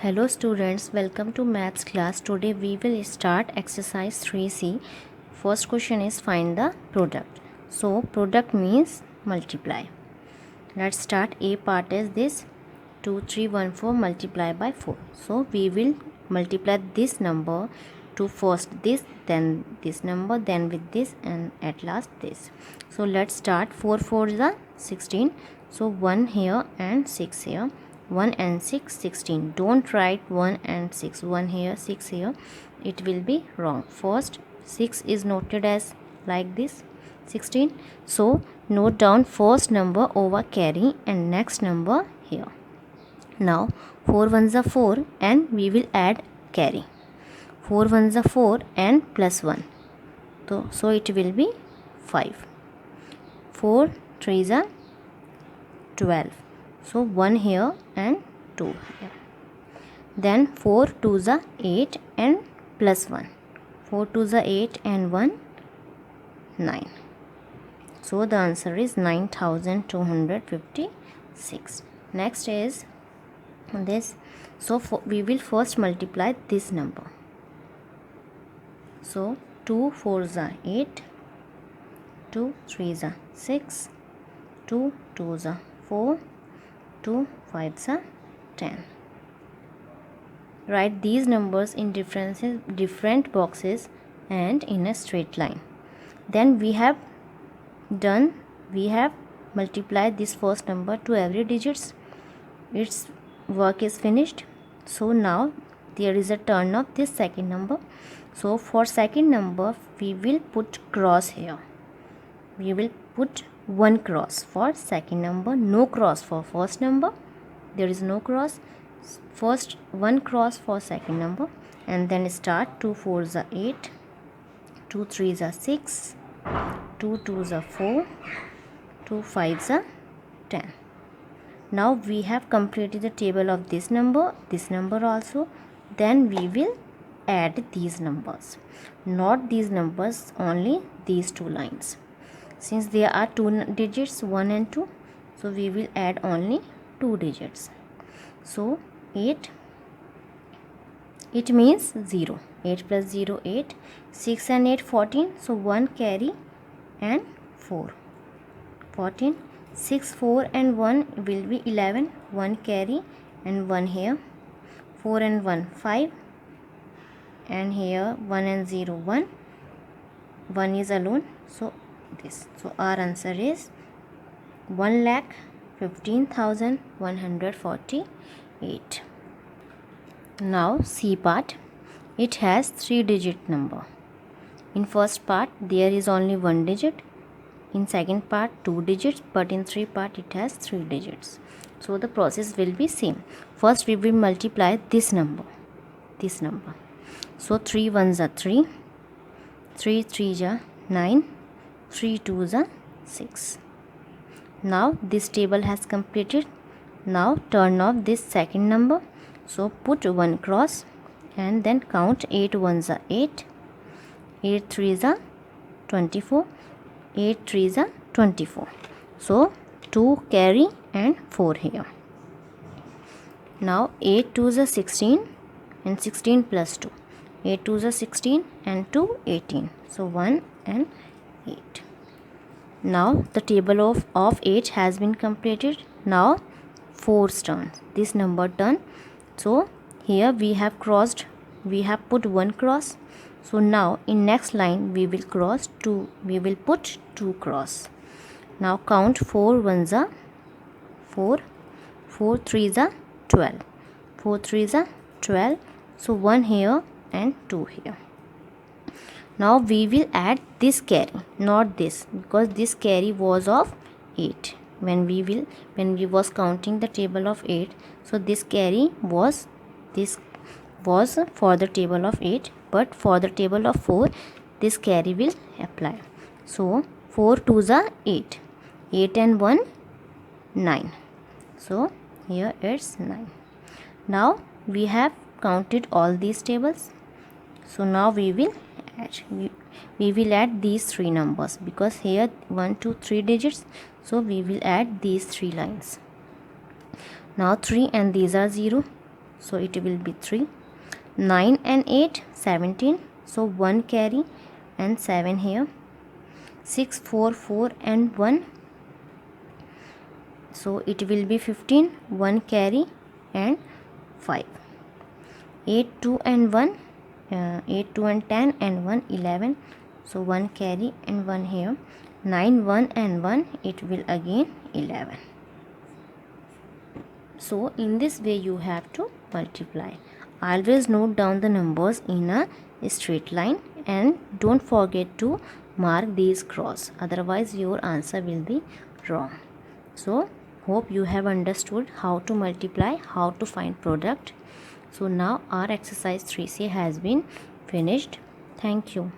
Hello students, welcome to maths class. Today we will start exercise 3C. First question is find the product. So product means multiply. Let's start. A part is this 2314 multiply by 4. So we will multiply this number to first this, then this number, then with this, and at last this. So let's start. 4 4 is 16. So 1 here and 6 here. 1 and 6 16. Don't write 1 and 6, 1 here 6 here, it will be wrong. First 6 is noted as like this 16. So note down first number over carry and next number here. Now 4 ones are 4 and we will add carry. 4 ones are 4 and plus 1, so it will be 5. 4 3s are 12. So 1 here and 2 here. Then 4 2s are 8 and plus 1. 4 2s are 8 and 1 9. So the answer is 9256. Next is this. So we will first multiply this number. So 2 4s are 8, 2 3s are 6, 2 2s are 4, 2 5s are 10. Write these numbers in different boxes and in a straight line. Then we have multiplied this first number to every digits. Its work is finished. So now there is a turn of this second number. So for second number we will put cross here. We will put one cross for second number, no cross for first number. There is no cross. First one cross for second number, and then start. 2 4s are 8, 2 3s are 6, 2 2s are 4, 2 5s are 10. Now we have completed the table of this number also. Then we will add these numbers, not these numbers, only these two lines. Since there are two digits 1 and 2, so we will add only two digits. So 8, it means 0. 8 plus 0 8. 6 and 8 14. So 1 carry and 4 14. 6 4 and 1 will be 11. 1 carry and 1 here. 4 and 1 5, and here 1 and 0 1. 1 is alone. So this. So our answer is 1,15,148. Now C part. It has 3-digit number. In first part there is only 1 digit. In second part 2 digits, but in 3 part it has 3 digits. So the process will be same. First we will multiply this number. So 3 1s are 3, 3 3s are 9, 3 2s are 6. Now this table has completed. Now turn off this second number. So put one cross and then count. 8 1s are 8, 8 3s are 24, 8 3s are 24. So 2 carry and 4 here. Now 8 2s are 16 and 16 plus 2. 8 2s are 16 and 2 18. So 1 and 8. Now the table of 8 has been completed. Now 4's turn. This number turn. So here we have crossed. We have put one cross. So now in next line we will cross 2. We will put 2 cross. Now count. 4 1s are 4. 4 3s are 12. 4 3s are 12. So 1 here and 2 here. Now we will add this carry, not this, because this carry was of 8 when we was counting the table of 8. So this carry was for the table of 8, but for the table of 4 this carry will apply. So 4 2s are 8, 8 and 1 9. So here it's 9. Now we have counted all these tables. So now we will add these 3 numbers, because here 1 2 3 digits. So we will add these 3 lines. Now 3 and these are 0. so it will be 3. 9 and 8 17, so 1 carry and 7 here. 6 4 4 and 1, so it will be 15, 1 carry and 5. 8 2 and 1, 8 2 and 10 and 1 11, so 1 carry and 1 here. 9 1 and 1, it will again 11. So in this way you have to multiply. Always note down the numbers in a straight line and don't forget to mark these cross, otherwise your answer will be wrong. So hope you have understood how to multiply, how to find product. So now our exercise 3C has been finished. Thank you.